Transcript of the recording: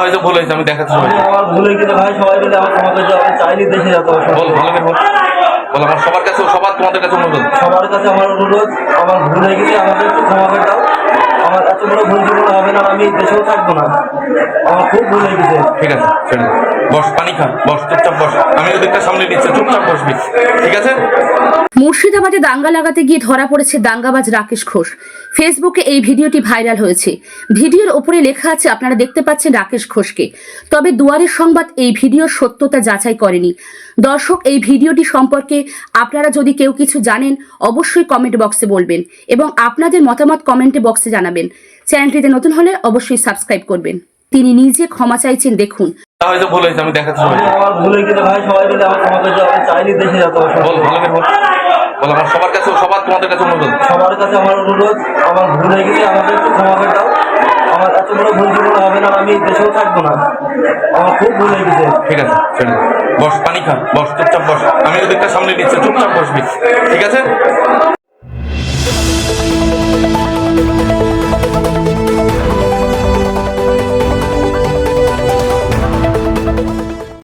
হয়তো ভুল হয়েছে, আমি দেখাচ্ছি। আমার ভুল হয়ে গেছে ভাই, সবাই মিলে আমার ক্ষমা করে দাও। আমি চাইনি দেশে যেতে। বল, ভালো করে বল। বল, আমার সবার কাছে, সবার তোমাদের কাছে অনুরোধ। সবার কাছে আমার অনুরোধ, আমার ভুল হয়ে গেছে, আমাকে একটু ক্ষমা করে দাও। আমার এত বড় ভুল জীবনে হবে না, আমি দেশেও থাকবো না। আমার খুব ভুল হয়ে গেছে। ঠিক আছে, চল বস, পানি খা, বস, চুপচাপ বস। আমি ওদিকটা সামনে নিচ্ছি, চুপচাপ বসবি, ঠিক আছে? মুর্শিদাবাদে দাঙ্গা লাগাতে গিয়ে ধরা পড়েছে দাঙ্গাবাজ রাকেশ ঘোষ। ফেসবুকে এই ভিডিওটি ভাইরাল হয়েছে। ভিডিওর ওপরে লেখা আছে, আপনারা দেখতে পাচ্ছেন রাকেশ ঘোষকে। তবে দুয়ারের সংবাদ এই ভিডিওর সত্যতা যাচাই করেনি। দর্শক, এই ভিডিওটি সম্পর্কে আপনারা যদি কেউ কিছু জানেন অবশ্যই কমেন্ট বক্সে বলবেন এবং আপনাদের মতামত কমেন্ট বক্সে জানাবেন। চ্যানেলটিতে নতুন হলে অবশ্যই সাবস্ক্রাইব করবেন। তিনি নিজে ক্ষমা চাইছেন, দেখুন। হয়তো ভুল হয়েছে, আমি দেখাচ্ছি। আমার ভুল হয়ে গেছে ভাই, সবাই মিলে আমার ক্ষমা করে দাও। আমি চাইনি দেশে যেতে। বল, ভালো করে বল। বল, আমার সবার কাছে, সবার তোমাদের কাছে অনুরোধ। সবার কাছে আমার অনুরোধ, আমার ভুল হয়ে গেছে, আমাকে একটু ক্ষমা করে দাও। আমার এত বড় ভুল জীবনে হবে না, আমি দেশেও থাকবো না। আমার খুব ভুল হয়ে গেছে। ঠিক আছে, চল বস, পানি খা, বস, চুপচাপ বস। আমি ওদিকটা সামনে নিচ্ছি, চুপচাপ বসবি, ঠিক আছে?